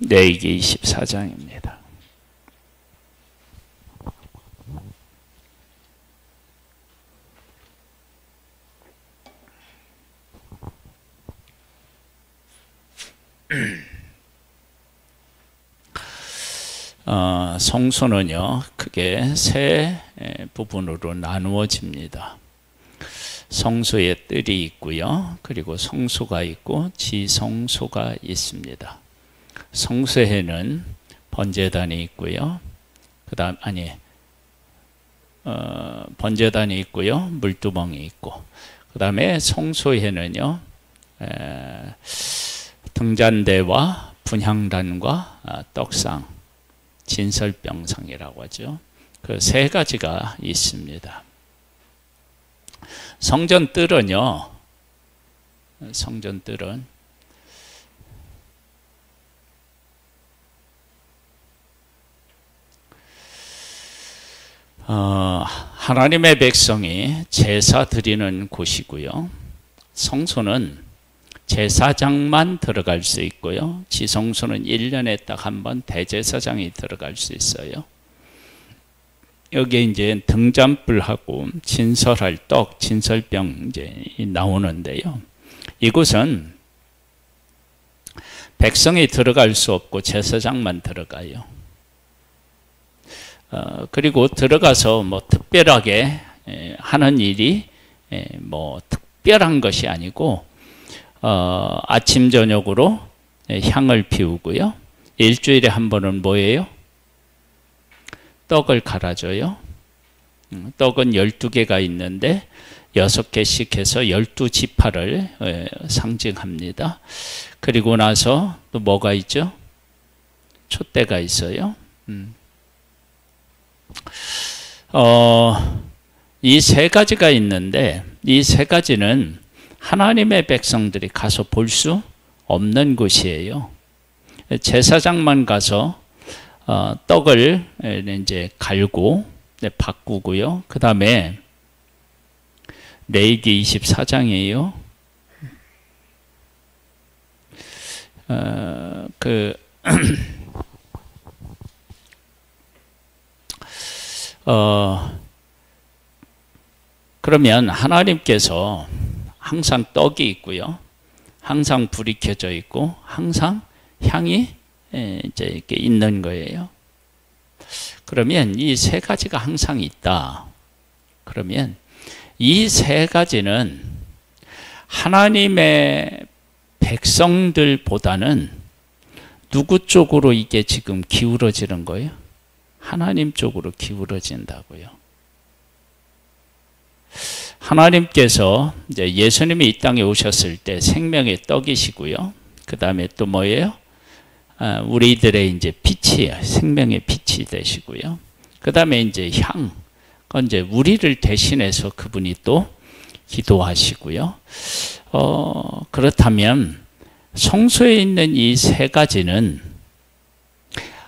레위기 24장입니다. 성소는요, 크게 세 부분으로 나누어집니다. 성소의 뜰이 있고요, 그리고 성소가 있고 지성소가 있습니다. 성소에는 번제단이 있고요, 번제단이 있고요, 물두멍이 있고, 그 다음에 성소에는요, 등잔대와 분향단과 떡상, 진설병상이라고 하죠. 그 세 가지가 있습니다. 성전뜰은요, 하나님의 백성이 제사 드리는 곳이고요, 성소는 제사장만 들어갈 수 있고요, 지성소는 1년에 딱 한 번 대제사장이 들어갈 수 있어요. 여기에 이제 등잔불하고 진설할 떡, 진설병 이제 나오는데요, 이곳은 백성이 들어갈 수 없고 제사장만 들어가요. 그리고 들어가서 뭐 특별하게 하는 일이 뭐 특별한 것이 아니고, 아침 저녁으로 향을 피우고요, 일주일에 한 번은 뭐예요? 떡을 갈아줘요. 떡은 12개가 있는데 6개씩 해서 12지파를 상징합니다. 그리고 나서 또 뭐가 있죠? 촛대가 있어요. 이 세 가지가 있는데, 이 세 가지는 하나님의 백성들이 가서 볼 수 없는 곳이에요. 제사장만 가서 떡을 이제 갈고 바꾸고요. 그 다음에 레위기 24장이에요. 그러면 하나님께서 항상 떡이 있고요, 항상 불이 켜져 있고, 항상 향이 이제 이렇게 있는 거예요. 그러면 이 세 가지가 항상 있다. 그러면 이 세 가지는 하나님의 백성들보다는 누구 쪽으로 이게 지금 기울어지는 거예요? 하나님 쪽으로 기울어진다고요. 하나님께서 이제 예수님이 이 땅에 오셨을 때 생명의 떡이시고요, 그 다음에 또 뭐예요? 우리들의 이제 빛이에요. 생명의 빛이 되시고요. 그 다음에 이제 향, 그건 이제 우리를 대신해서 그분이 또 기도하시고요. 그렇다면 성소에 있는 이 세 가지는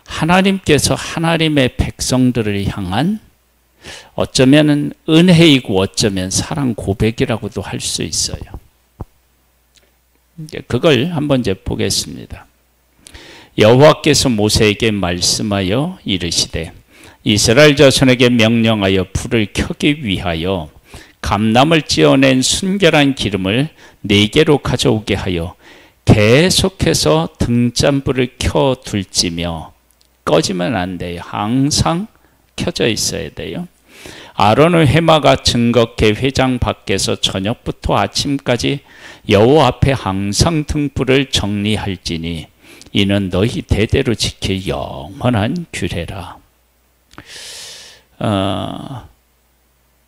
하나님께서 하나님의 백성들을 향한 어쩌면 은혜이고 어쩌면 사랑 고백이라고도 할 수 있어요. 그걸 한번 이제 보겠습니다. 여호와께서 모세에게 말씀하여 이르시되, 이스라엘 자손에게 명령하여 불을 켜기 위하여 감람을 찌어낸 순결한 기름을 4개로 가져오게 하여 계속해서 등잔불을 켜둘지며, 꺼지면 안 돼요. 항상 켜져 있어야 돼요. 아론의 해마가 증거케 회장 밖에서 저녁부터 아침까지 여호와 앞에 항상 등불을 정리할지니 이는 너희 대대로 지킬 영원한 규례라.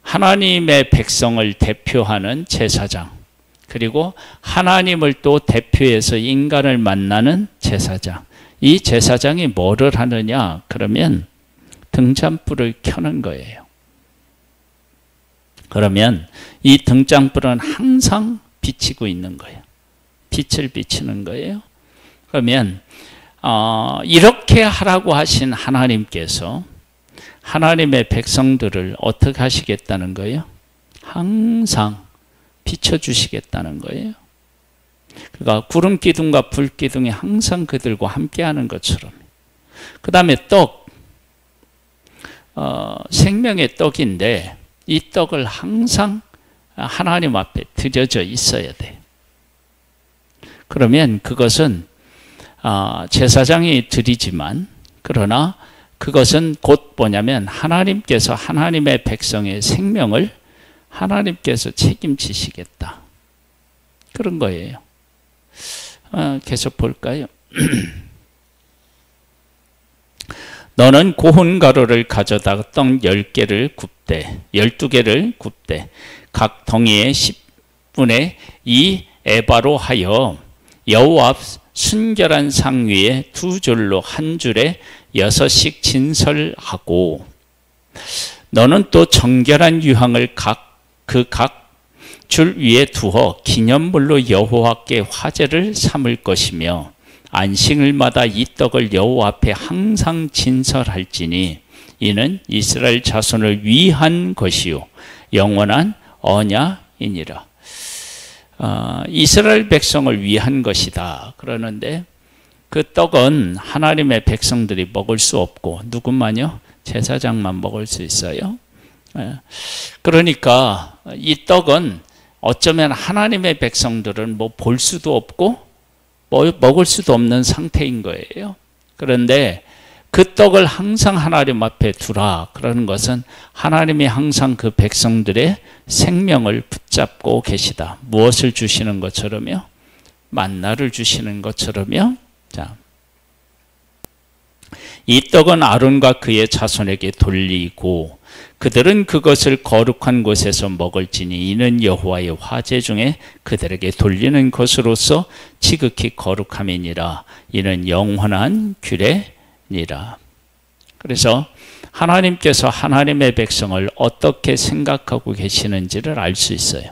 하나님의 백성을 대표하는 제사장, 그리고 하나님을 또 대표해서 인간을 만나는 제사장, 이 제사장이 뭐를 하느냐? 그러면 등잔불을 켜는 거예요. 그러면 이 등잔불은 항상 비치고 있는 거예요. 빛을 비치는 거예요. 그러면 이렇게 하라고 하신 하나님께서 하나님의 백성들을 어떻게 하시겠다는 거예요? 항상 비춰주시겠다는 거예요. 그러니까 구름 기둥과 불 기둥이 항상 그들과 함께하는 것처럼. 그 다음에 떡, 생명의 떡인데 이 떡을 항상 하나님 앞에 드려져 있어야 돼. 그러면 그것은 제사장이 드리지만, 그러나 그것은 곧 뭐냐면 하나님께서 하나님의 백성의 생명을 하나님께서 책임지시겠다, 그런 거예요. 계속 볼까요? 너는 고운 가루를 가져다가 떡 10개를 굽되 12개를 굽되 각 덩이의 10분의 2 에바로 하여 여호와 앞 순결한 상 위에 두 줄로 한 줄에 6씩 진설하고, 너는 또 정결한 유향을 각 줄 위에 두어 기념물로 여호와께 화제를 삼을 것이며, 안식일마다 이 떡을 여호와 앞에 항상 진설할지니 이는 이스라엘 자손을 위한 것이요 영원한 언약이니라. 이스라엘 백성을 위한 것이다 그러는데, 그 떡은 하나님의 백성들이 먹을 수 없고 누구만요? 제사장만 먹을 수 있어요. 그러니까 이 떡은 어쩌면 하나님의 백성들은 뭐 볼 수도 없고 먹을 수도 없는 상태인 거예요. 그런데 그 떡을 항상 하나님 앞에 두라 그러는 것은 하나님이 항상 그 백성들의 생명을 붙잡고 계시다. 무엇을 주시는 것처럼요? 만나를 주시는 것처럼요. 자, 이 떡은 아론과 그의 자손에게 돌리고 그들은 그것을 거룩한 곳에서 먹을지니 이는 여호와의 화제 중에 그들에게 돌리는 것으로서 지극히 거룩함이니라. 이는 영원한 규례니라. 그래서 하나님께서 하나님의 백성을 어떻게 생각하고 계시는지를 알 수 있어요.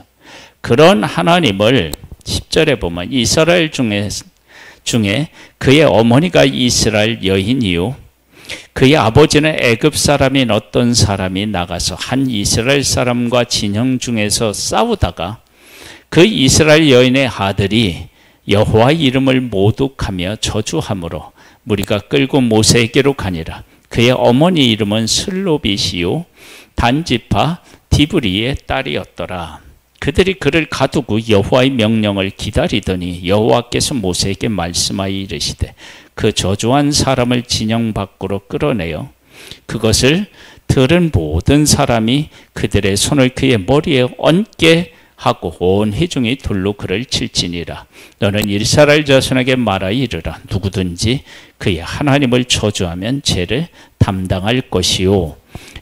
그런 하나님을 10절에 보면 이스라엘 중에 그의 어머니가 이스라엘 여인이요 그의 아버지는 애굽 사람인 어떤 사람이 나가서 한 이스라엘 사람과 진영 중에서 싸우다가 그 이스라엘 여인의 아들이 여호와의 이름을 모독하며 저주함으로 무리가 끌고 모세에게로 가니라. 그의 어머니 이름은 슬로빗이요 단지파 디브리의 딸이었더라. 그들이 그를 가두고 여호와의 명령을 기다리더니 여호와께서 모세에게 말씀하여 이르시되 그 저주한 사람을 진영 밖으로 끌어내어 그것을 들은 모든 사람이 그들의 손을 그의 머리에 얹게 하고 온 회중이 돌로 그를 칠지니라. 너는 이스라엘 자손에게 말하여 이르라. 누구든지 그의 하나님을 저주하면 죄를 담당할 것이요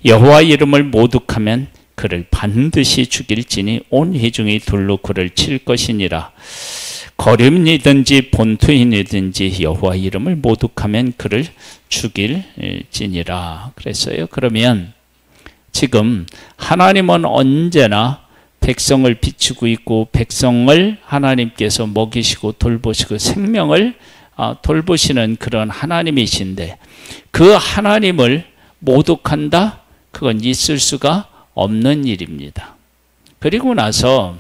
여호와 이름을 모독하면 그를 반드시 죽일지니 온 회중이 돌로 그를 칠 것이니라. 거름이든지 본토인이든지 여호와 이름을 모독하면 그를 죽일지니라. 그랬어요. 그러면 지금 하나님은 언제나 백성을 비추고 있고 백성을 하나님께서 먹이시고 돌보시고 생명을 돌보시는 그런 하나님이신데 그 하나님을 모독한다? 그건 있을 수가 없는 일입니다. 그리고 나서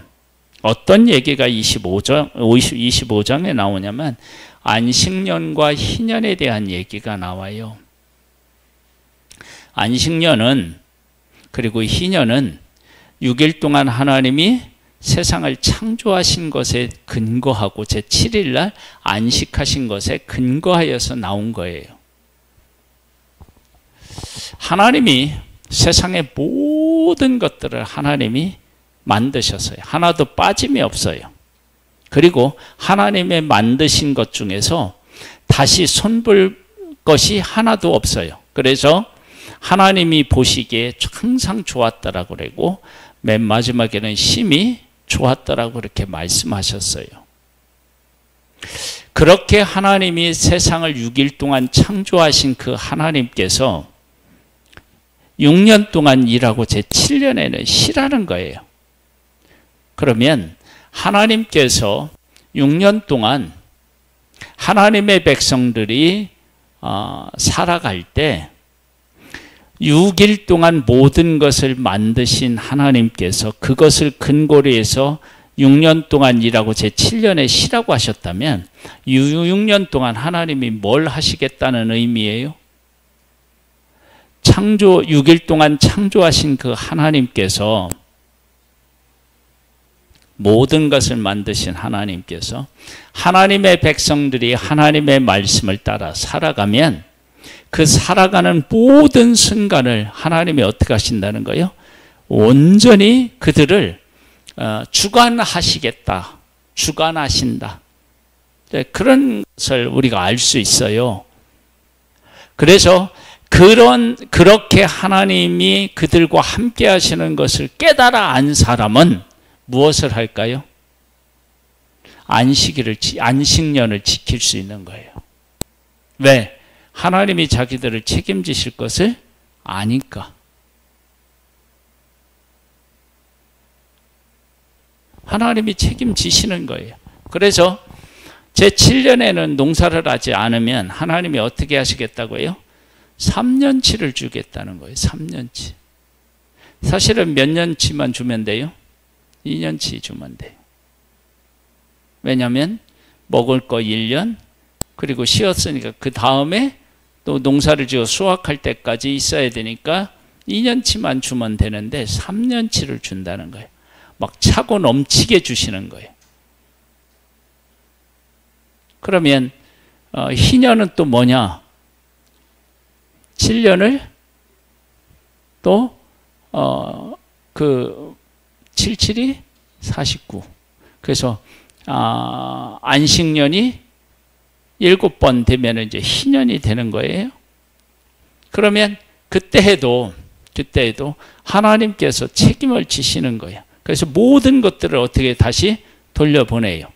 어떤 얘기가 25장에 나오냐면 안식년과 희년에 대한 얘기가 나와요. 안식년은 그리고 희년은 6일 동안 하나님이 세상을 창조하신 것에 근거하고 제7일 날 안식하신 것에 근거하여서 나온 거예요. 하나님이 세상의 모든 것들을 하나님이 만드셨어요. 하나도 빠짐이 없어요. 그리고 하나님의 만드신 것 중에서 다시 손볼 것이 하나도 없어요. 그래서 하나님이 보시기에 항상 좋았다라고 그러고 맨 마지막에는 심히 좋았다라고 그렇게 말씀하셨어요. 그렇게 하나님이 세상을 6일 동안 창조하신 그 하나님께서 6년 동안 일하고 제7년에는 쉬라는 거예요. 그러면 하나님께서 6년 동안 하나님의 백성들이 살아갈 때 6일 동안 모든 것을 만드신 하나님께서 그것을 근거로 해서 6년 동안 일하고 제 7년에 쉬라고 하셨다면 6년 동안 하나님이 뭘 하시겠다는 의미예요? 창조 6일 동안 창조하신 그 하나님께서, 모든 것을 만드신 하나님께서 하나님의 백성들이 하나님의 말씀을 따라 살아가면 그 살아가는 모든 순간을 하나님이 어떻게 하신다는 거예요? 온전히 그들을 주관하시겠다, 주관하신다. 그런 것을 우리가 알 수 있어요. 그래서 그렇게 하나님이 그들과 함께 하시는 것을 깨달아 안 사람은 무엇을 할까요? 안식년을 지킬 수 있는 거예요. 왜? 하나님이 자기들을 책임지실 것을 아니까. 하나님이 책임지시는 거예요. 그래서 제7년에는 농사를 하지 않으면 하나님이 어떻게 하시겠다고요? 3년치를 주겠다는 거예요. 3년치. 사실은 몇 년치만 주면 돼요? 2년치 주면 돼요. 왜냐하면 먹을 거 1년, 그리고 쉬었으니까 그 다음에 또 농사를 지어 수확할 때까지 있어야 되니까 2년치만 주면 되는데 3년치를 준다는 거예요. 막 차고 넘치게 주시는 거예요. 그러면 희년은 또 뭐냐? 7년을 또 77이 49. 그래서 안식년이 7번 되면 이제 희년이 되는 거예요. 그러면 그때에도 하나님께서 책임을 지시는 거예요. 그래서 모든 것들을 어떻게 다시 돌려보내요.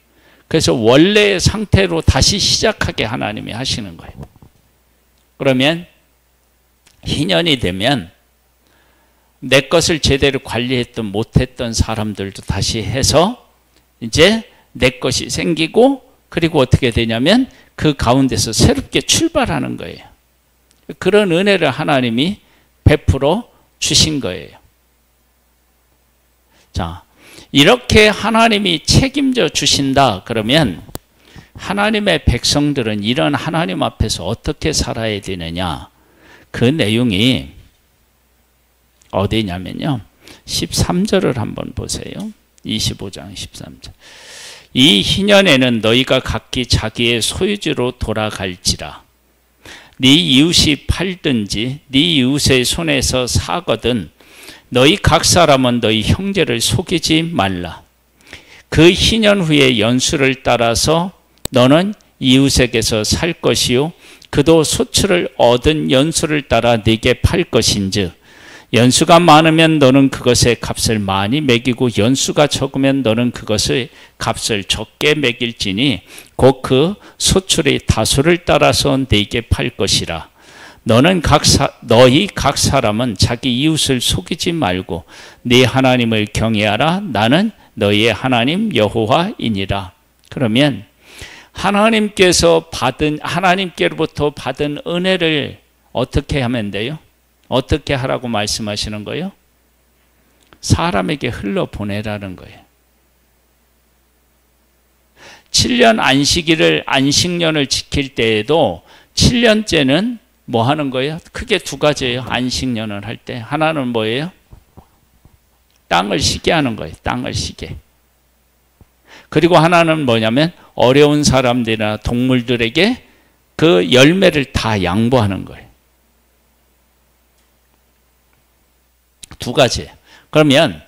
그래서 원래의 상태로 다시 시작하게 하나님이 하시는 거예요. 그러면 희년이 되면 내 것을 제대로 관리했던 못했던 사람들도 다시 해서 이제 내 것이 생기고, 그리고 어떻게 되냐면 그 가운데서 새롭게 출발하는 거예요. 그런 은혜를 하나님이 베풀어 주신 거예요. 자, 이렇게 하나님이 책임져 주신다 그러면 하나님의 백성들은 이런 하나님 앞에서 어떻게 살아야 되느냐, 그 내용이 어디냐면요, 13절을 한번 보세요. 25장 13절. 이 희년에는 너희가 각기 자기의 소유지로 돌아갈지라. 네 이웃이 팔든지 네 이웃의 손에서 사거든 너희 각 사람은 너희 형제를 속이지 말라. 그 희년 후에 연수를 따라서 너는 이웃에게서 살 것이요 그도 소출을 얻은 연수를 따라 네게 팔 것인즉 연수가 많으면 너는 그것의 값을 많이 매기고 연수가 적으면 너는 그것의 값을 적게 매길지니 곧 그 소출의 다수를 따라서 네게 팔 것이라. 너희 각 사람은 자기 이웃을 속이지 말고 네 하나님을 경외하라. 나는 너희의 하나님 여호와이니라. 그러면 하나님께로부터 받은 은혜를 어떻게 하면 돼요? 어떻게 하라고 말씀하시는 거예요? 사람에게 흘러보내라는 거예요. 7년 안식년을 지킬 때에도 7년째는 뭐 하는 거예요? 크게 두 가지예요. 안식년을 할 때. 하나는 뭐예요? 땅을 쉬게 하는 거예요. 땅을 쉬게. 그리고 하나는 뭐냐면 어려운 사람들이나 동물들에게 그 열매를 다 양보하는 거예요. 두 가지예요. 그러면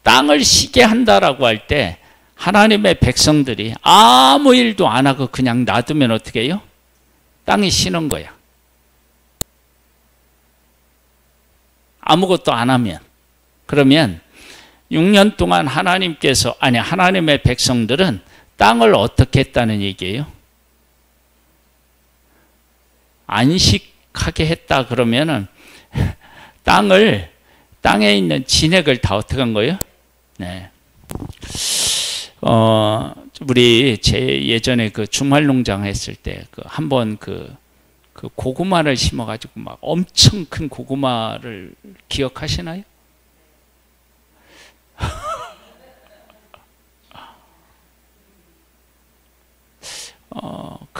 땅을 쉬게 한다라고 할 때 하나님의 백성들이 아무 일도 안 하고 그냥 놔두면 어떻게 해요? 땅이 쉬는 거야. 아무것도 안 하면. 그러면 6년 동안 하나님의 백성들은 땅을 어떻게 했다는 얘기예요? 안식하게 했다 그러면은 땅에 있는 진액을 다 어떻게 한 거예요? 네. 우리 예전에 그 주말농장 했을 때 한번 그 고구마를 심어가지고 막 엄청 큰 고구마를 기억하시나요?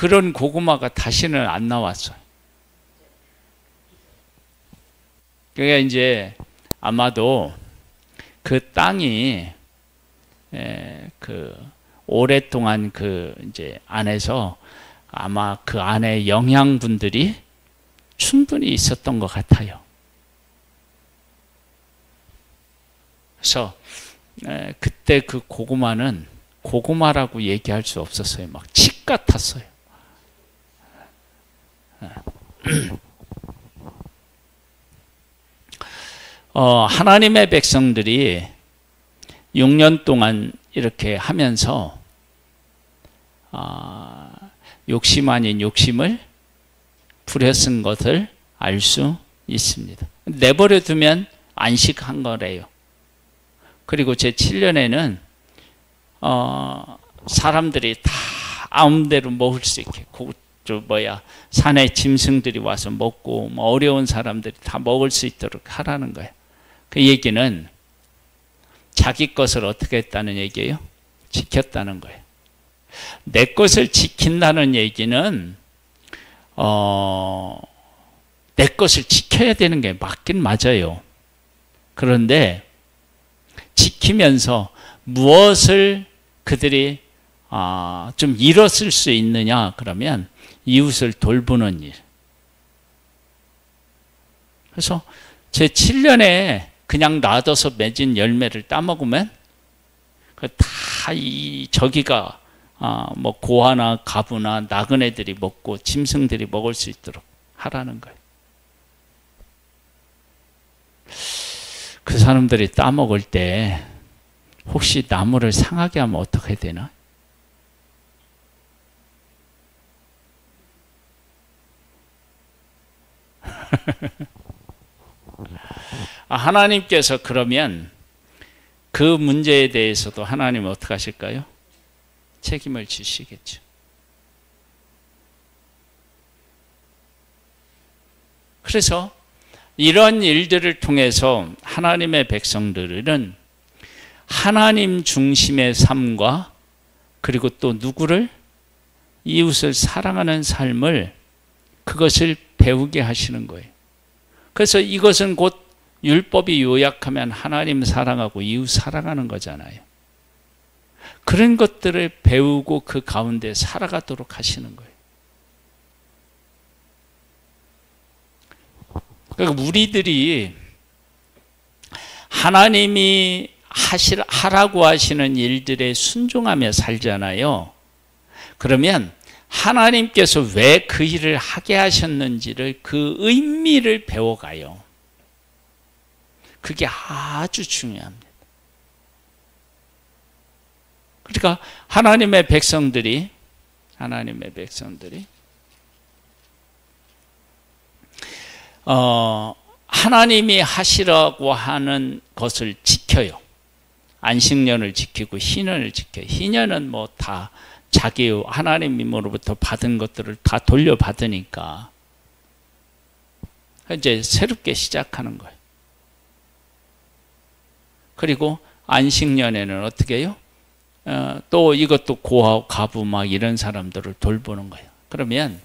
그런 고구마가 다시는 안 나왔어요. 그러니까 이제 아마도 그 땅이 그 오랫동안 그 이제 안에서 아마 그 안에 영양분들이 충분히 있었던 것 같아요. 그래서 그때 그 고구마는 고구마라고 얘기할 수 없었어요. 막 칡 같았어요. 하나님의 백성들이 6년 동안 이렇게 하면서 욕심 아닌 욕심을 부려쓴 것을 알 수 있습니다. 내버려 두면 안식한 거래요. 그리고 제 7년에는 사람들이 다 마음대로 먹을 수 있게 산에 짐승들이 와서 먹고 어려운 사람들이 다 먹을 수 있도록 하라는 거예요. 그 얘기는 자기 것을 어떻게 했다는 얘기예요? 지켰다는 거예요. 내 것을 지킨다는 얘기는 내 것을 지켜야 되는 게 맞긴 맞아요. 그런데 지키면서 무엇을 그들이 좀 잃었을 수 있느냐 그러면 이웃을 돌보는 일. 그래서 제 7년에 그냥 놔둬서 맺은 열매를 따먹으면 저기가 뭐 고아나 가부나 나그네들이 먹고 짐승들이 먹을 수 있도록 하라는 거예요. 그 사람들이 따먹을 때 혹시 나무를 상하게 하면 어떻게 되나? 하나님께서 그러면 그 문제에 대해서도 하나님은 어떻게 하실까요? 책임을 지시겠죠. 그래서 이런 일들을 통해서 하나님의 백성들은 하나님 중심의 삶과 그리고 또 누구를? 이웃을 사랑하는 삶을 그것을 배우게 하시는 거예요. 그래서 이것은 곧 율법이 요약하면 하나님 사랑하고 이웃 사랑하는 거잖아요. 그런 것들을 배우고 그 가운데 살아가도록 하시는 거예요. 그러니까 우리들이 하나님이 하라고 하시는 일들에 순종하며 살잖아요. 그러면 하나님께서 왜 그 일을 하게 하셨는지를 그 의미를 배워가요. 그게 아주 중요합니다. 그러니까 하나님의 백성들이 하나님이 하시라고 하는 것을 지켜요. 안식년을 지키고 희년을 지켜요. 희년은 뭐 다 자기 하나님으로부터 받은 것들을 다 돌려받으니까 이제 새롭게 시작하는 거예요. 그리고 안식년에는 어떻게 해요? 또 이것도 고아, 가부 막 이런 사람들을 돌보는 거예요. 그러면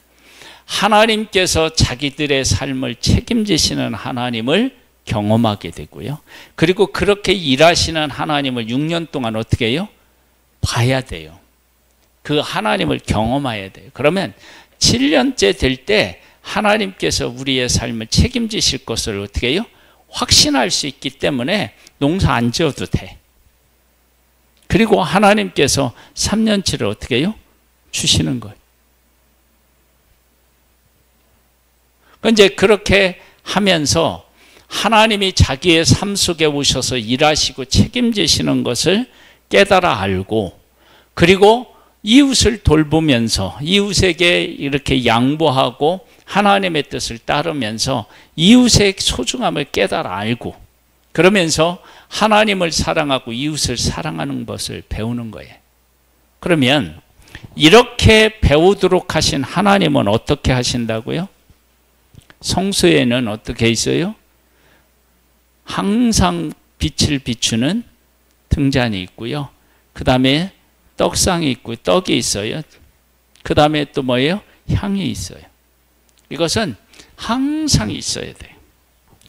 하나님께서 자기들의 삶을 책임지시는 하나님을 경험하게 되고요. 그리고 그렇게 일하시는 하나님을 6년 동안 어떻게 해요? 봐야 돼요. 그 하나님을 경험해야 돼요. 그러면 7년째 될 때 하나님께서 우리의 삶을 책임지실 것을 어떻게 해요? 확신할 수 있기 때문에 농사 안 지어도 돼. 그리고 하나님께서 3년치를 어떻게 해요? 주시는 거예요. 이제 그렇게 하면서 하나님이 자기의 삶 속에 오셔서 일하시고 책임지시는 것을 깨달아 알고, 그리고 이웃을 돌보면서 이웃에게 이렇게 양보하고 하나님의 뜻을 따르면서 이웃의 소중함을 깨달아 알고, 그러면서 하나님을 사랑하고 이웃을 사랑하는 것을 배우는 거예요. 그러면 이렇게 배우도록 하신 하나님은 어떻게 하신다고요? 성수에는 어떻게 있어요? 항상 빛을 비추는 등잔이 있고요. 그 다음에 떡상이 있고 떡이 있어요. 그 다음에 또 뭐예요? 향이 있어요. 이것은 항상 있어야 돼요.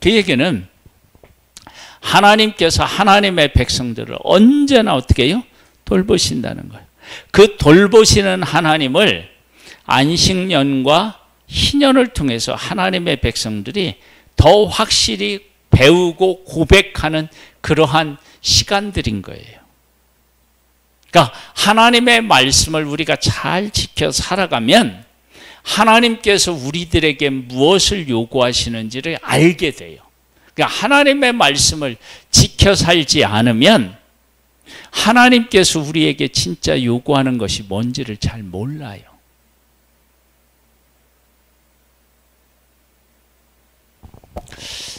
그 얘기는 하나님께서 하나님의 백성들을 언제나 어떻게 해요? 돌보신다는 거예요. 그 돌보시는 하나님을 안식년과 희년을 통해서 하나님의 백성들이 더 확실히 배우고 고백하는 그러한 시간들인 거예요. 그러니까 하나님의 말씀을 우리가 잘 지켜 살아가면 하나님께서 우리들에게 무엇을 요구하시는지를 알게 돼요. 그러니까 하나님의 말씀을 지켜 살지 않으면 하나님께서 우리에게 진짜 요구하는 것이 뭔지를 잘 몰라요.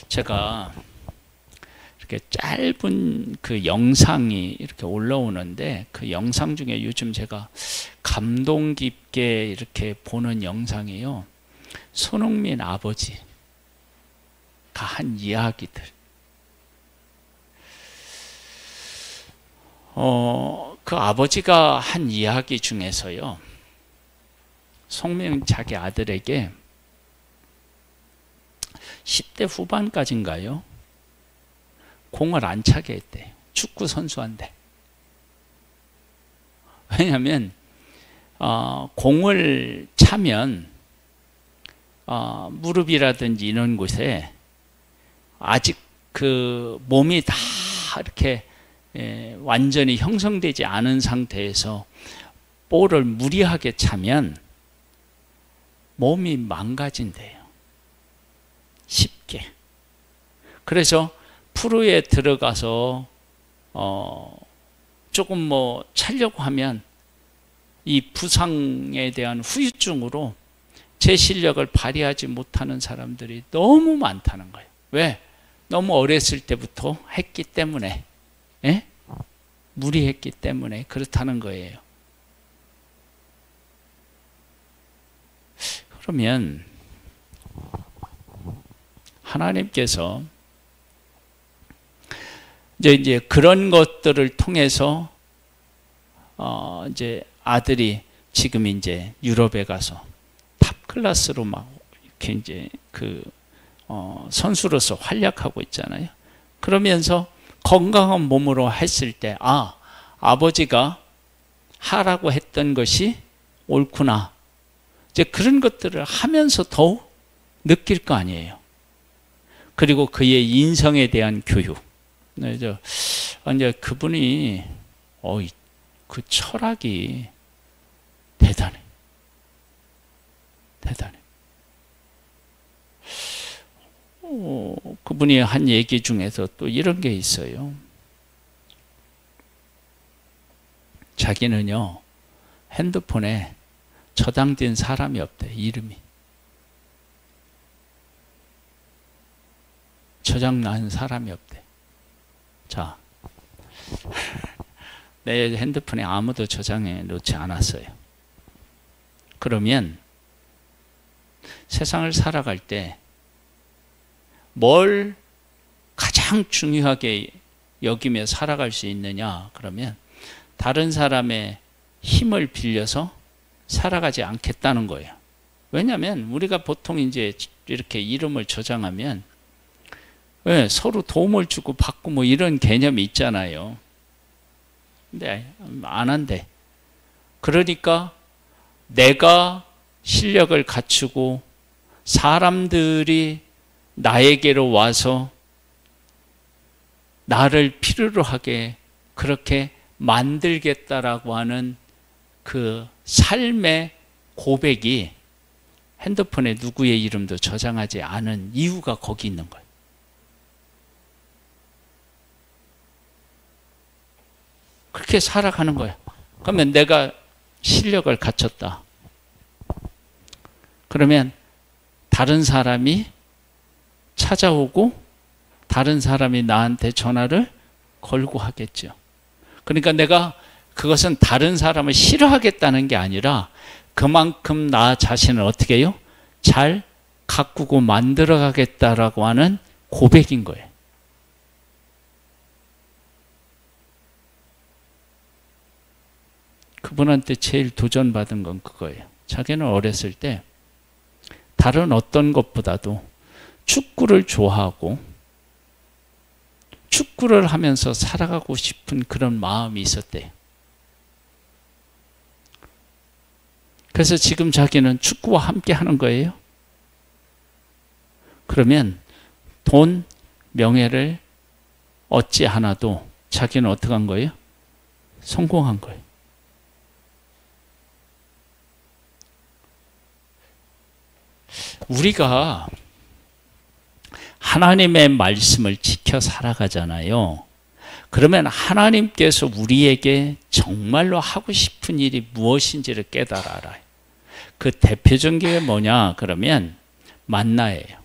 제가 이렇게 짧은 그 영상이 이렇게 올라오는데 그 영상 중에 요즘 제가 감동 깊게 이렇게 보는 영상이요. 손흥민 아버지가 한 이야기들. 그 아버지가 한 이야기 중에서요. 손흥민 자기 아들에게 10대 후반까지인가요? 공을 안 차게 했대요. 축구 선수한테. 왜냐하면 공을 차면 무릎이라든지 이런 곳에 아직 그 몸이 다 이렇게 완전히 형성되지 않은 상태에서 볼을 무리하게 차면 몸이 망가진대요. 쉽게. 그래서 프로에 들어가서 조금 뭐 차려고 하면 이 부상에 대한 후유증으로 제 실력을 발휘하지 못하는 사람들이 너무 많다는 거예요. 왜? 너무 어렸을 때부터 했기 때문에, 예? 무리했기 때문에 그렇다는 거예요. 그러면 하나님께서 이제 그런 것들을 통해서 이제 아들이 지금 이제 유럽에 가서 탑 클래스로 막 이렇게 이제 그 선수로서 활약하고 있잖아요. 그러면서 건강한 몸으로 했을 때 아버지가 하라고 했던 것이 옳구나. 이제 그런 것들을 하면서 더욱 느낄 거 아니에요. 그리고 그의 인성에 대한 교육. 이제 그분이 그 철학이 대단해. 대단해. 그분이 한 얘기 중에서 또 이런 게 있어요. 자기는요, 핸드폰에 저장된 사람이 없대, 이름이. 저장난 사람이 없대. 자, 내 핸드폰에 아무도 저장해 놓지 않았어요. 그러면 세상을 살아갈 때 뭘 가장 중요하게 여기며 살아갈 수 있느냐? 그러면 다른 사람의 힘을 빌려서 살아가지 않겠다는 거예요. 왜냐하면 우리가 보통 이제 이렇게 이름을 저장하면 서로 도움을 주고 받고 뭐 이런 개념이 있잖아요. 근데 안 한대. 그러니까 내가 실력을 갖추고 사람들이 나에게로 와서 나를 필요로 하게 그렇게 만들겠다라고 하는 그 삶의 고백이 핸드폰에 누구의 이름도 저장하지 않은 이유가 거기 있는 거예요. 그렇게 살아가는 거야. 그러면 내가 실력을 갖췄다. 그러면 다른 사람이 찾아오고 다른 사람이 나한테 전화를 걸고 하겠죠. 그러니까 내가 그것은 다른 사람을 싫어하겠다는 게 아니라 그만큼 나 자신을 어떻게 해요? 잘 가꾸고 만들어 가겠다라고 하는 고백인 거예요. 그분한테 제일 도전받은 건 그거예요. 자기는 어렸을 때 다른 어떤 것보다도 축구를 좋아하고 축구를 하면서 살아가고 싶은 그런 마음이 있었대요. 그래서 지금 자기는 축구와 함께 하는 거예요. 그러면 돈, 명예를 얻지 않아도 자기는 어떻게 한 거예요? 성공한 거예요. 우리가 하나님의 말씀을 지켜 살아가잖아요. 그러면 하나님께서 우리에게 정말로 하고 싶은 일이 무엇인지를 깨달아 알아요. 그 대표적인 게 뭐냐 그러면 만나예요.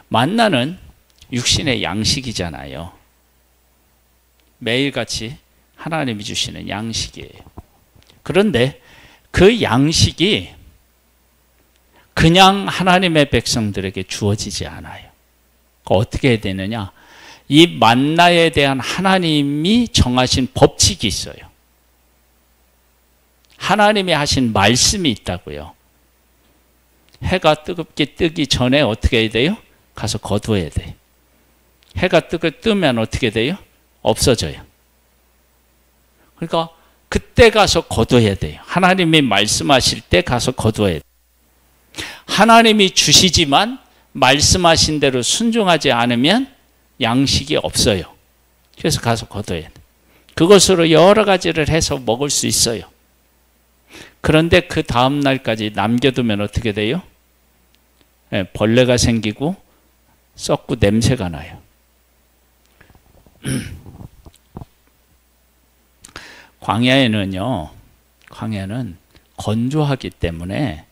만나는 육신의 양식이잖아요. 매일같이 하나님이 주시는 양식이에요. 그런데 그 양식이 그냥 하나님의 백성들에게 주어지지 않아요. 어떻게 해야 되느냐? 이 만나에 대한 하나님이 정하신 법칙이 있어요. 하나님이 하신 말씀이 있다고요. 해가 뜨겁게 뜨기 전에 어떻게 해야 돼요? 가서 거두어야 돼요. 해가 뜨면 어떻게 돼요? 없어져요. 그러니까 그때 가서 거두어야 돼요. 하나님이 말씀하실 때 가서 거두어야 돼요. 하나님이 주시지만 말씀하신 대로 순종하지 않으면 양식이 없어요. 그래서 가서 거둬야 돼. 그것으로 여러 가지를 해서 먹을 수 있어요. 그런데 그 다음 날까지 남겨두면 어떻게 돼요? 벌레가 생기고 썩고 냄새가 나요. 광야에는요, 광야는 건조하기 때문에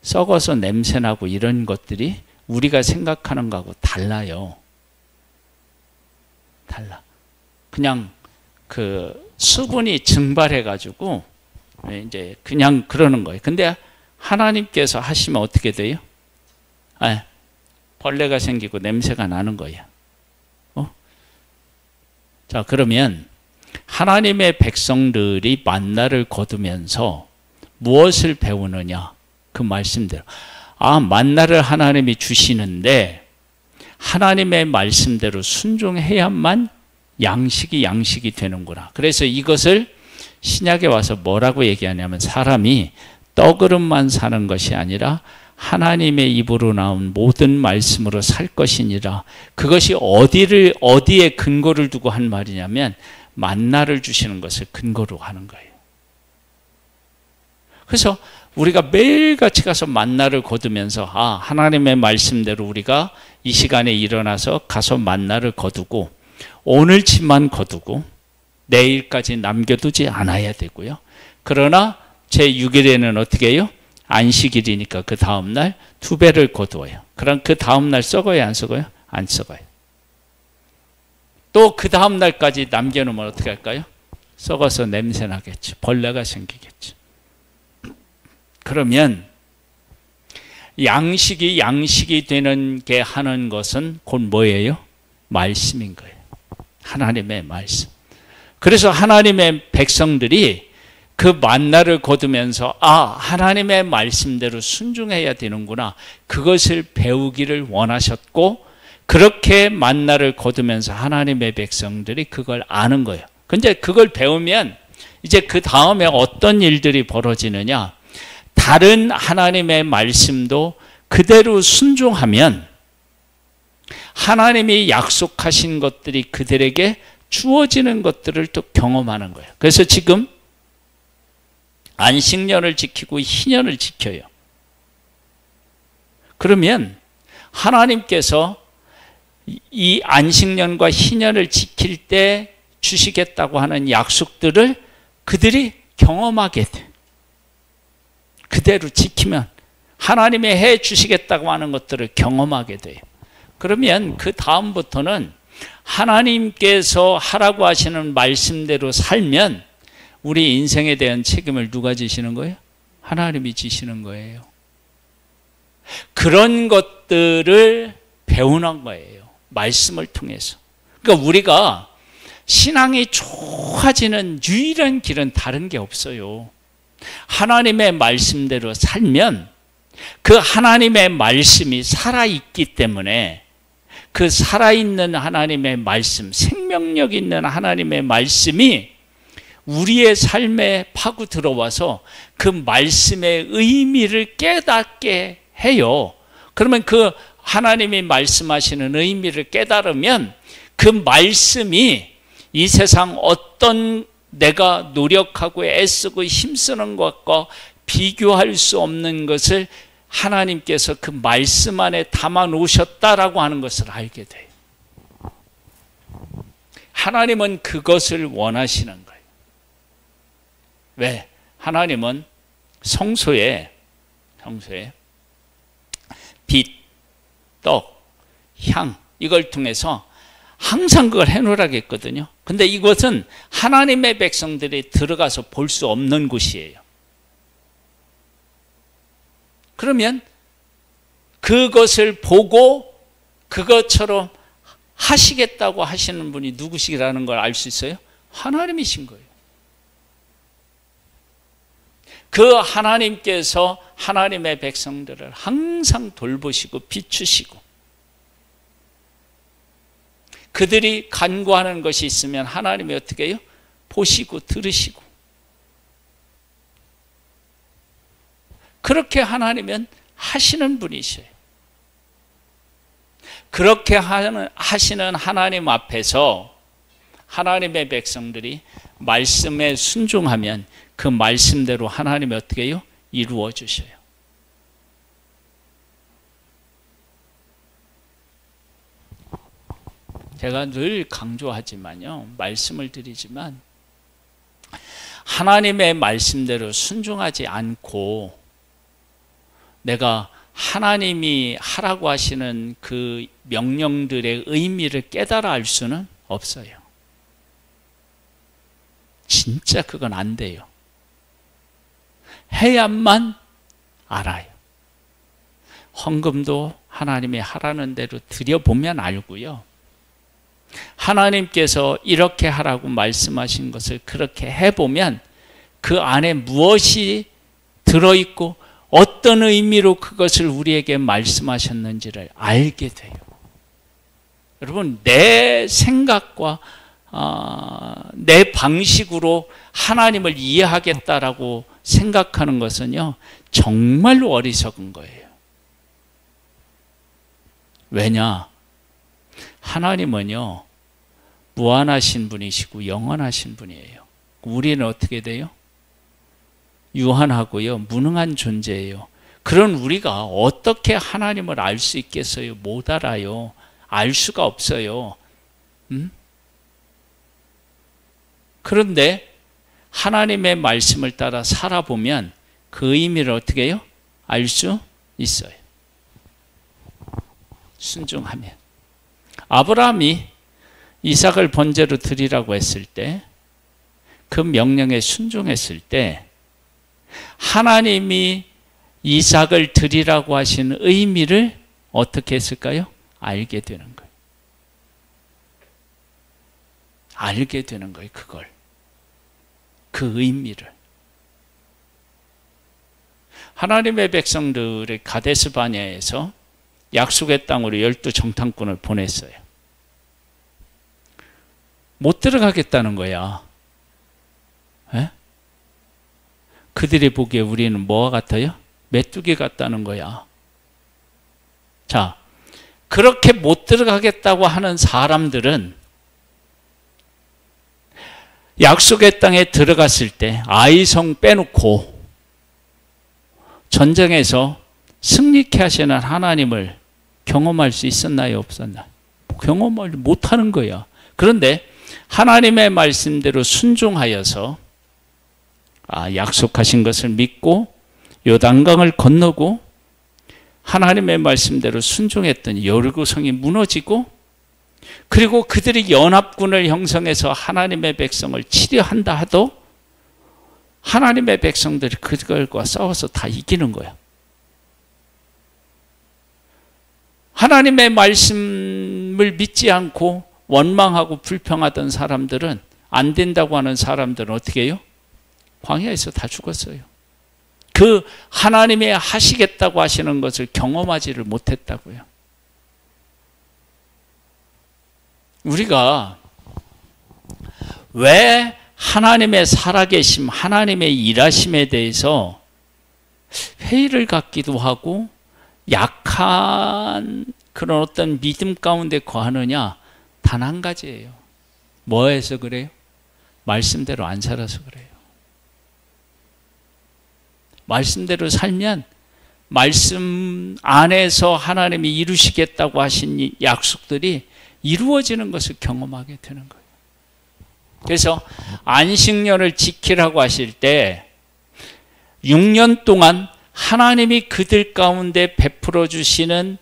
썩어서 냄새나고 이런 것들이 우리가 생각하는 거하고 달라요. 달라. 그냥 그 수분이 증발해가지고 이제 그냥 그러는 거예요. 근데 하나님께서 하시면 어떻게 돼요? 벌레가 생기고 냄새가 나는 거예요. 자, 그러면 하나님의 백성들이 만나를 거두면서 무엇을 배우느냐? 그 말씀대로. 만나를 하나님이 주시는데 하나님의 말씀대로 순종해야만 양식이 되는구나. 그래서 이것을 신약에 와서 뭐라고 얘기하냐면 사람이 떡으로만 사는 것이 아니라 하나님의 입으로 나온 모든 말씀으로 살 것이니라. 그것이 어디에 근거를 두고 한 말이냐면 만나를 주시는 것을 근거로 하는 거예요. 그래서 우리가 매일같이 가서 만나를 거두면서 하나님의 말씀대로 우리가 이 시간에 일어나서 가서 만나를 거두고 오늘치만 거두고 내일까지 남겨두지 않아야 되고요. 그러나 제6일에는 어떻게 해요? 안식일이니까 그 다음날 2배를 거두어요. 그럼 그 다음날 썩어요? 안 썩어요? 안 썩어요. 또 그 다음날까지 남겨놓으면 어떻게 할까요? 썩어서 냄새나겠죠. 벌레가 생기겠죠. 그러면 양식이 되는 게 하는 것은 곧 뭐예요? 말씀인 거예요. 하나님의 말씀. 그래서 하나님의 백성들이 그 만나를 거두면서 하나님의 말씀대로 순종해야 되는구나. 그것을 배우기를 원하셨고 그렇게 만나를 거두면서 하나님의 백성들이 그걸 아는 거예요. 근데 그걸 배우면 이제 그 다음에 어떤 일들이 벌어지느냐? 다른 하나님의 말씀도 그대로 순종하면 하나님이 약속하신 것들이 그들에게 주어지는 것들을 또 경험하는 거예요. 그래서 지금 안식년을 지키고 희년을 지켜요. 그러면 하나님께서 이 안식년과 희년을 지킬 때 주시겠다고 하는 약속들을 그들이 경험하게 돼요. 그대로 지키면 하나님이 해 주시겠다고 하는 것들을 경험하게 돼요. 그러면 그 다음부터는 하나님께서 하라고 하시는 말씀대로 살면 우리 인생에 대한 책임을 누가 지시는 거예요? 하나님이 지시는 거예요. 그런 것들을 배우는 거예요. 말씀을 통해서. 그러니까 우리가 신앙이 좋아지는 유일한 길은 다른 게 없어요. 하나님의 말씀대로 살면 그 하나님의 말씀이 살아있기 때문에 그 살아있는 하나님의 말씀, 생명력 있는 하나님의 말씀이 우리의 삶에 파고 들어와서 그 말씀의 의미를 깨닫게 해요. 그러면 그 하나님이 말씀하시는 의미를 깨달으면 그 말씀이 이 세상 어떤 내가 노력하고 애쓰고 힘쓰는 것과 비교할 수 없는 것을 하나님께서 그 말씀 안에 담아 놓으셨다라고 하는 것을 알게 돼요. 하나님은 그것을 원하시는 거예요. 왜? 하나님은 성소에 빛, 떡, 향 이걸 통해서 항상 그걸 해놓으라고 했거든요. 근데 이것은 하나님의 백성들이 들어가서 볼 수 없는 곳이에요. 그러면 그것을 보고 그것처럼 하시겠다고 하시는 분이 누구시라는 걸 알 수 있어요? 하나님이신 거예요. 그 하나님께서 하나님의 백성들을 항상 돌보시고 비추시고 그들이 간구하는 것이 있으면 하나님이 어떻게 해요? 보시고 들으시고 그렇게 하나님은 하시는 분이셔요. 그렇게 하시는 하나님 앞에서 하나님의 백성들이 말씀에 순종하면 그 말씀대로 하나님이 어떻게 해요? 이루어 주셔요. 제가 늘 강조하지만요, 말씀을 드리지만 하나님의 말씀대로 순종하지 않고 내가 하나님이 하라고 하시는 그 명령들의 의미를 깨달아 알 수는 없어요. 진짜 그건 안 돼요. 해야만 알아요. 헌금도 하나님이 하라는 대로 드려보면 알고요. 하나님께서 이렇게 하라고 말씀하신 것을 그렇게 해보면 그 안에 무엇이 들어있고 어떤 의미로 그것을 우리에게 말씀하셨는지를 알게 돼요. 여러분, 내 생각과 내 방식으로 하나님을 이해하겠다라고 생각하는 것은요, 정말로 어리석은 거예요. 왜냐? 하나님은요, 무한하신 분이시고 영원하신 분이에요. 우리는 어떻게 돼요? 유한하고요, 무능한 존재예요. 그런 우리가 어떻게 하나님을 알 수 있겠어요? 못 알아요. 알 수가 없어요. 그런데 하나님의 말씀을 따라 살아보면 그 의미를 어떻게 해요? 알 수 있어요. 순종하면. 아브라함이 이삭을 번제로 드리라고 했을 때, 그 명령에 순종했을 때 하나님이 이삭을 드리라고 하신 의미를 어떻게 했을까요? 알게 되는 거예요. 알게 되는 거예요, 그걸. 그 의미를. 하나님의 백성들의 가데스 바네아에서 약속의 땅으로 12정탐꾼을 보냈어요. 못 들어가겠다는 거야. 에? 그들이 보기에 우리는 뭐와 같아요? 메뚜기 같다는 거야. 자, 그렇게 못 들어가겠다고 하는 사람들은 약속의 땅에 들어갔을 때 아이성 빼놓고 전쟁에서 승리케 하시는 하나님을 경험할 수 있었나요? 없었나요? 경험을 못하는 거야. 그런데 하나님의 말씀대로 순종하여서 약속하신 것을 믿고 요단강을 건너고 하나님의 말씀대로 순종했더니 여리고성이 무너지고, 그리고 그들이 연합군을 형성해서 하나님의 백성을 치려 한다 하도 하나님의 백성들이 그들과 싸워서 다 이기는 거야. 하나님의 말씀을 믿지 않고 원망하고 불평하던 사람들은, 안 된다고 하는 사람들은 어떻게 해요? 광야에서 다 죽었어요. 그 하나님이 하시겠다고 하시는 것을 경험하지를 못했다고요. 우리가 왜 하나님의 살아계심, 하나님의 일하심에 대해서 회의를 갖기도 하고 약한 그런 어떤 믿음 가운데 거하느냐? 단 한 가지예요. 뭐해서 그래요? 말씀대로 안 살아서 그래요. 말씀대로 살면 말씀 안에서 하나님이 이루시겠다고 하신 약속들이 이루어지는 것을 경험하게 되는 거예요. 그래서 안식년을 지키라고 하실 때 6년 동안 하나님이 그들 가운데 베풀어 주시는,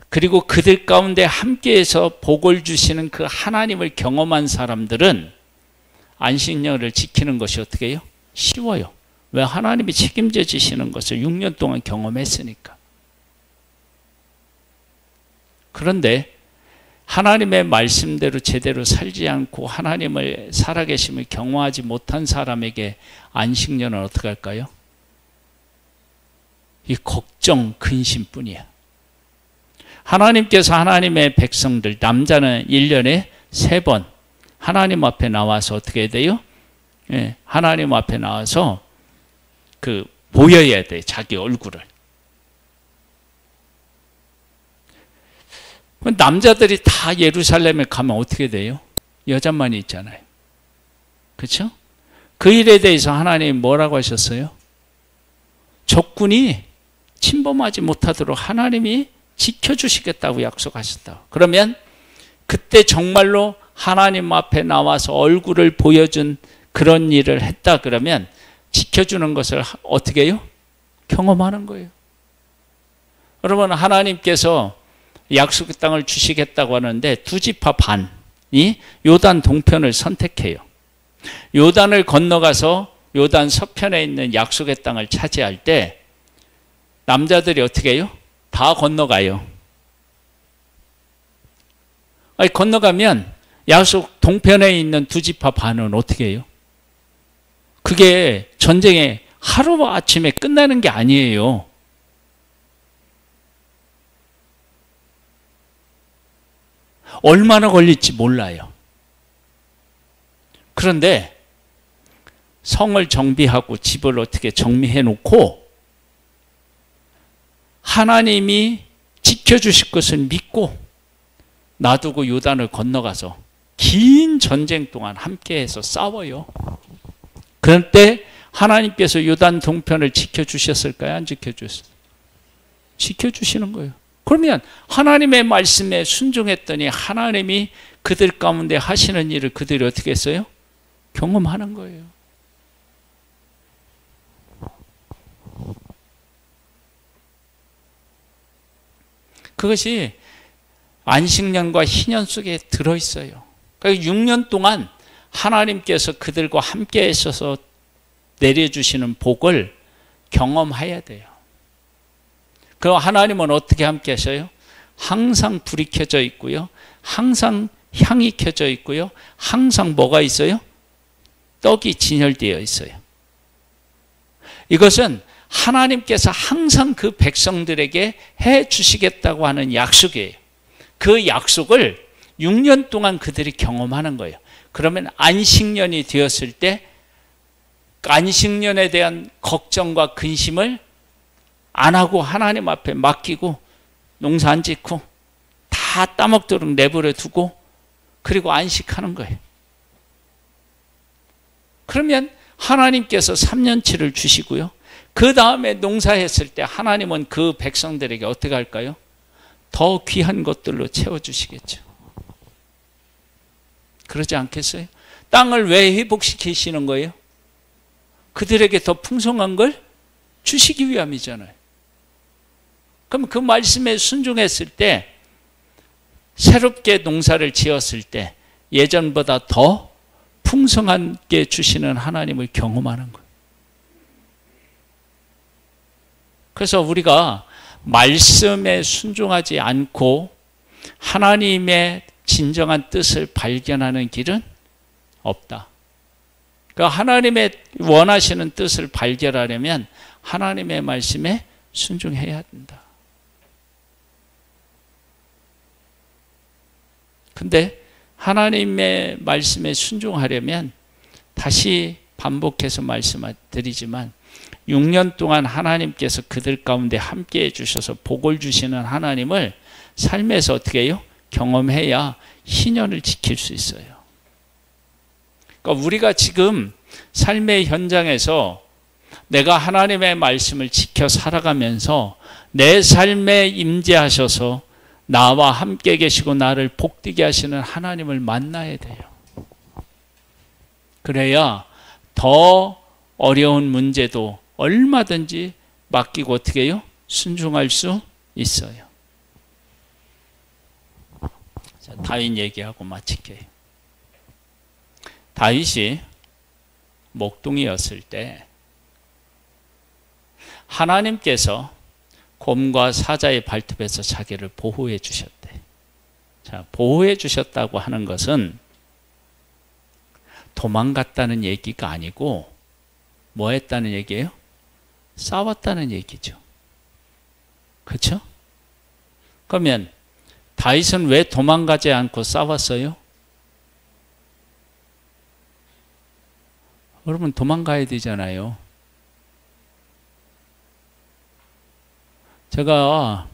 그리고 그들 가운데 함께해서 복을 주시는 그 하나님을 경험한 사람들은 안식년을 지키는 것이 어떻게 해요? 쉬워요. 왜? 하나님이 책임져 주시는 것을 6년 동안 경험했으니까. 그런데 하나님의 말씀대로 제대로 살지 않고 하나님을 살아계심을 경험하지 못한 사람에게 안식년은 어떻게 할까요? 이 걱정, 근심뿐이야. 하나님께서 하나님의 백성들, 남자는 1년에 3번 하나님 앞에 나와서 어떻게 해야 돼요? 예, 하나님 앞에 나와서 보여야 돼, 자기 얼굴을. 남자들이 다 예루살렘에 가면 어떻게 돼요? 여자만 있잖아요. 그렇죠? 그 일에 대해서 하나님 뭐라고 하셨어요? 적군이 침범하지 못하도록 하나님이 지켜주시겠다고 약속하셨다. 그러면 그때 정말로 하나님 앞에 나와서 얼굴을 보여준 그런 일을 했다 그러면 지켜주는 것을 어떻게 해요? 경험하는 거예요. 여러분, 하나님께서 약속의 땅을 주시겠다고 하는데 2지파 반이 요단 동편을 선택해요. 요단을 건너가서 요단 서편에 있는 약속의 땅을 차지할 때 남자들이 어떻게 해요? 다 건너가요. 아니, 건너가면 약속 동편에 있는 2지파 반은 어떻게 해요? 그게 전쟁에 하루아침에 끝나는 게 아니에요. 얼마나 걸릴지 몰라요. 그런데 성을 정비하고 집을 어떻게 정리해 놓고 하나님이 지켜주실 것을 믿고 놔두고 요단을 건너가서 긴 전쟁 동안 함께해서 싸워요. 그럴 때 하나님께서 요단 동편을 지켜주셨을까요? 안 지켜주셨어요? 지켜주시는 거예요. 그러면 하나님의 말씀에 순종했더니 하나님이 그들 가운데 하시는 일을 그들이 어떻게 했어요? 경험하는 거예요. 그것이 안식년과 희년 속에 들어있어요. 그러니까 6년 동안 하나님께서 그들과 함께 있어서 내려주시는 복을 경험해야 돼요. 그럼 하나님은 어떻게 함께 하셔요? 항상 불이 켜져 있고요. 항상 향이 켜져 있고요. 항상 뭐가 있어요? 떡이 진열되어 있어요. 이것은 하나님께서 항상 그 백성들에게 해 주시겠다고 하는 약속이에요. 그 약속을 6년 동안 그들이 경험하는 거예요. 그러면 안식년이 되었을 때 안식년에 대한 걱정과 근심을 안 하고 하나님 앞에 맡기고 농사 안 짓고 다 따먹도록 내버려 두고 그리고 안식하는 거예요. 그러면 하나님께서 3년치를 주시고요. 그 다음에 농사했을 때 하나님은 그 백성들에게 어떻게 할까요? 더 귀한 것들로 채워주시겠죠. 그러지 않겠어요? 땅을 왜 회복시키시는 거예요? 그들에게 더 풍성한 걸 주시기 위함이잖아요. 그럼 그 말씀에 순종했을 때 새롭게 농사를 지었을 때 예전보다 더 풍성하게 주시는 하나님을 경험하는 거예요. 그래서 우리가 말씀에 순종하지 않고 하나님의 진정한 뜻을 발견하는 길은 없다. 그러니까 하나님의 원하시는 뜻을 발견하려면 하나님의 말씀에 순종해야 된다. 근데 하나님의 말씀에 순종하려면 다시 반복해서 말씀드리지만 6년 동안 하나님께서 그들 가운데 함께 해주셔서 복을 주시는 하나님을 삶에서 어떻게 해요? 경험해야 희년을 지킬 수 있어요. 그러니까 우리가 지금 삶의 현장에서 내가 하나님의 말씀을 지켜 살아가면서 내 삶에 임재하셔서 나와 함께 계시고 나를 복되게 하시는 하나님을 만나야 돼요. 그래야 더 어려운 문제도 얼마든지 맡기고 어떻게 해요? 순종할 수 있어요. 자, 다윗 얘기하고 마칠게요. 다윗이 목동이었을 때 하나님께서 곰과 사자의 발톱에서 자기를 보호해 주셨대. 자, 보호해 주셨다고 하는 것은 도망갔다는 얘기가 아니고 뭐 했다는 얘기예요? 싸웠다는 얘기죠. 그렇죠? 그러면 다윗은 왜 도망가지 않고 싸웠어요? 여러분 도망가야 되잖아요. 제가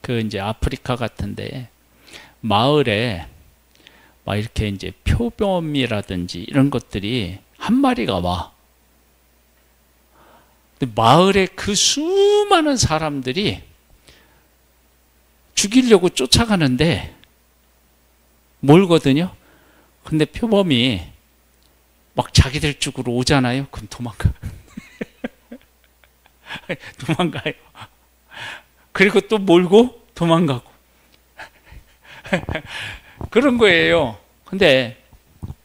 그 이제 아프리카 같은데 마을에 막 이렇게 이제 표범이라든지 이런 것들이 한 마리가 와. 근데 마을에 그 수많은 사람들이 죽이려고 쫓아가는데 몰거든요. 근데 표범이 막 자기들 쪽으로 오잖아요. 그럼 도망가. 도망가요. 그리고 또 몰고 도망가고. 그런 거예요. 근데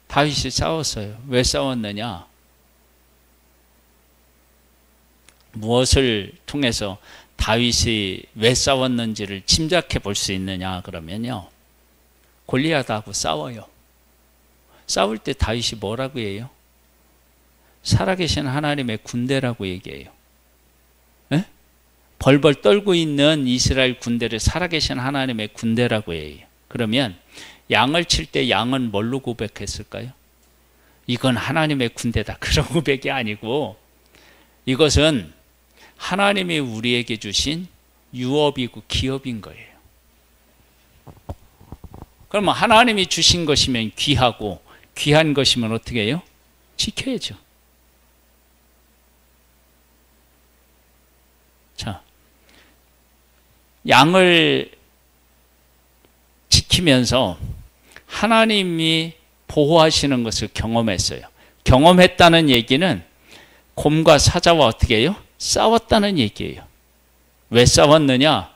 다윗이 싸웠어요. 왜 싸웠느냐? 무엇을 통해서 다윗이 왜 싸웠는지를 짐작해 볼 수 있느냐 그러면요. 골리앗하고 싸워요. 싸울 때 다윗이 뭐라고 해요? 살아계신 하나님의 군대라고 얘기해요. 에? 벌벌 떨고 있는 이스라엘 군대를 살아계신 하나님의 군대라고 해요. 그러면 양을 칠 때 양은 뭘로 고백했을까요? 이건 하나님의 군대다. 그런 고백이 아니고 이것은 하나님이 우리에게 주신 유업이고 기업인 거예요. 그러면 하나님이 주신 것이면 귀하고 귀한 것이면 어떻게 해요? 지켜야죠. 자, 양을 지키면서 하나님이 보호하시는 것을 경험했어요. 경험했다는 얘기는 곰과 사자와 어떻게 해요? 싸웠다는 얘기예요. 왜 싸웠느냐?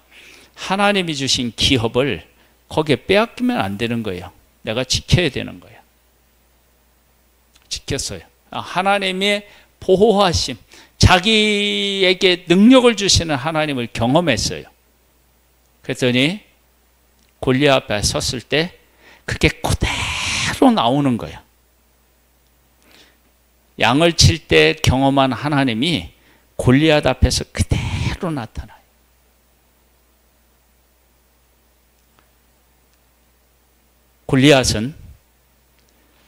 하나님이 주신 기업을 거기에 빼앗기면 안 되는 거예요. 내가 지켜야 되는 거예요. 지켰어요. 하나님의 보호하심, 자기에게 능력을 주시는 하나님을 경험했어요. 그랬더니 골리앗 앞에 섰을 때 그게 그대로 나오는 거예요. 양을 칠 때 경험한 하나님이 골리앗 앞에서 그대로 나타나요. 골리앗은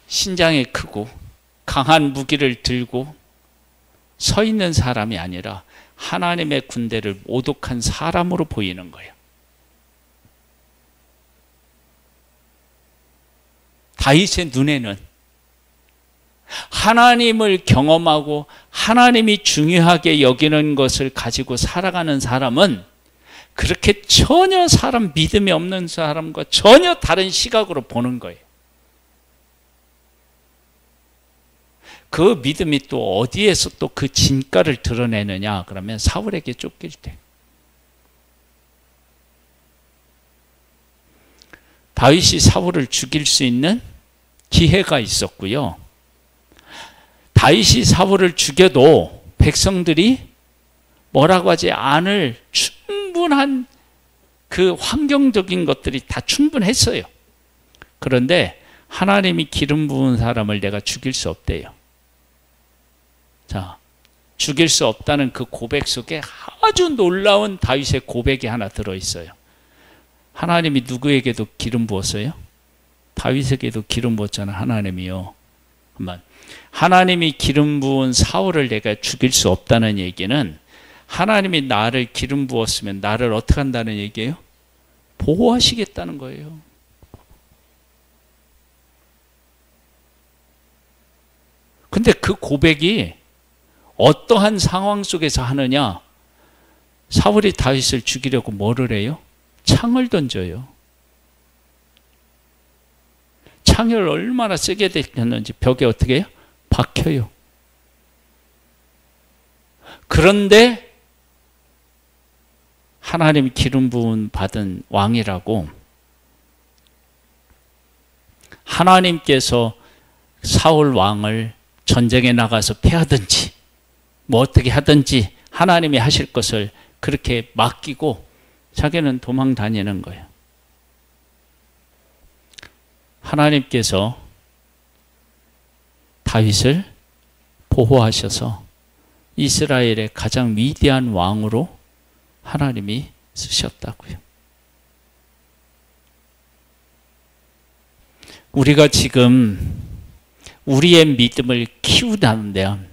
신장이 크고 강한 무기를 들고 서 있는 사람이 아니라 하나님의 군대를 모독한 사람으로 보이는 거예요. 다윗의 눈에는 하나님을 경험하고 하나님이 중요하게 여기는 것을 가지고 살아가는 사람은 그렇게 전혀 사람 믿음이 없는 사람과 전혀 다른 시각으로 보는 거예요. 그 믿음이 또 어디에서 또 그 진가를 드러내느냐 그러면 사울에게 쫓길 때. 다윗이 사울을 죽일 수 있는 기회가 있었고요. 다윗이 사울을 죽여도 백성들이 뭐라고 하지 않을 충분한 그 환경적인 것들이 다 충분했어요. 그런데 하나님이 기름 부은 사람을 내가 죽일 수 없대요. 자, 죽일 수 없다는 그 고백 속에 아주 놀라운 다윗의 고백이 하나 들어있어요. 하나님이 누구에게도 기름 부었어요? 다윗에게도 기름 부었잖아, 하나님이요. 하나님이 기름 부은 사울을 내가 죽일 수 없다는 얘기는 하나님이 나를 기름 부었으면 나를 어떻게 한다는 얘기예요? 보호하시겠다는 거예요. 근데 그 고백이 어떠한 상황 속에서 하느냐? 사울이 다윗을 죽이려고 뭐를 해요? 창을 던져요. 창을 얼마나 세게 댔는지 벽에 어떻게 해요? 박혀요. 그런데 하나님이 기름 부음 받은 왕이라고 하나님께서 사울 왕을 전쟁에 나가서 패하든지 뭐 어떻게 하든지 하나님이 하실 것을 그렇게 맡기고 자기는 도망 다니는 거예요. 하나님께서 다윗을 보호하셔서 이스라엘의 가장 위대한 왕으로 하나님이 쓰셨다고요. 우리가 지금 우리의 믿음을 키우다는데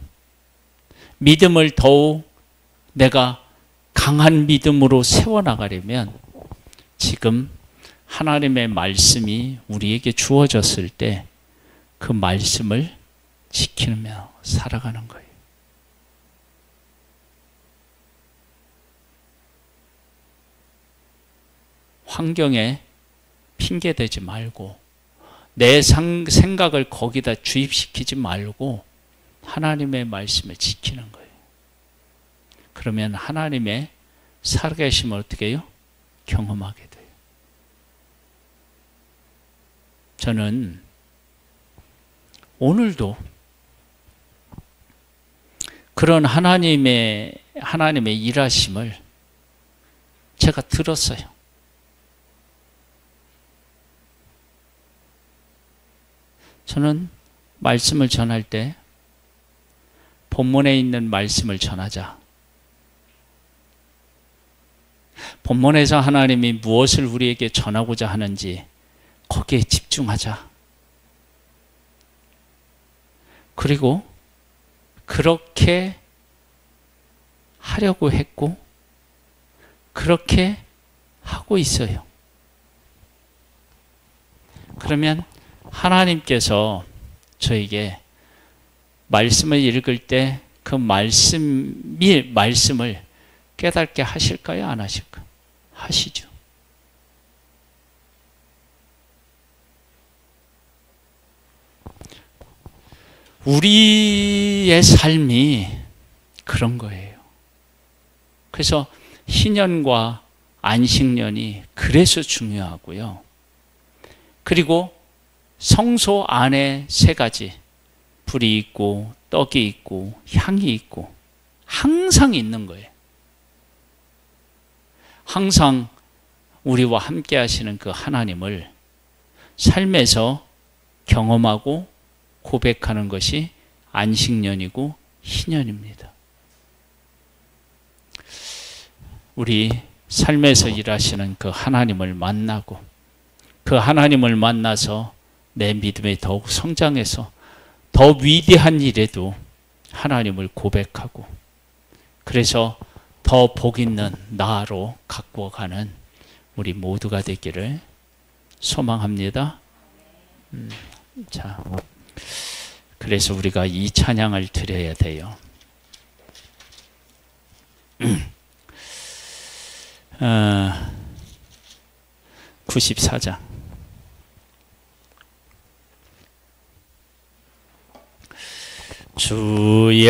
믿음을 더욱 내가 강한 믿음으로 세워나가려면 지금 하나님의 말씀이 우리에게 주어졌을 때 그 말씀을 지키며 살아가는 거예요. 환경에 핑계대지 말고 내 생각을 거기다 주입시키지 말고 하나님의 말씀을 지키는 거예요. 그러면 하나님의 살아계심을 어떻게 해요? 경험하게 돼요. 저는 오늘도 그런 하나님의 일하심을 제가 들었어요. 저는 말씀을 전할 때 본문에 있는 말씀을 전하자. 본문에서 하나님이 무엇을 우리에게 전하고자 하는지 거기에 집중하자. 그리고 그렇게 하려고 했고 그렇게 하고 있어요. 그러면 하나님께서 저에게 말씀을 읽을 때 그 말씀을 깨닫게 하실까요? 안 하실까요? 하시죠. 우리의 삶이 그런 거예요. 그래서 희년과 안식년이 그래서 중요하고요. 그리고 성소 안에 세 가지, 불이 있고 떡이 있고 향이 있고 항상 있는 거예요. 항상 우리와 함께 하시는 그 하나님을 삶에서 경험하고 고백하는 것이 안식년이고 희년입니다. 우리 삶에서 일하시는 그 하나님을 만나고 그 하나님을 만나서 내 믿음에 더욱 성장해서 더 위대한 일에도 하나님을 고백하고 그래서 더 복 있는 나로 갖고 가는 우리 모두가 되기를 소망합니다. 자, 그래서 우리가 이 찬양을 드려야 돼요. 94장. 주의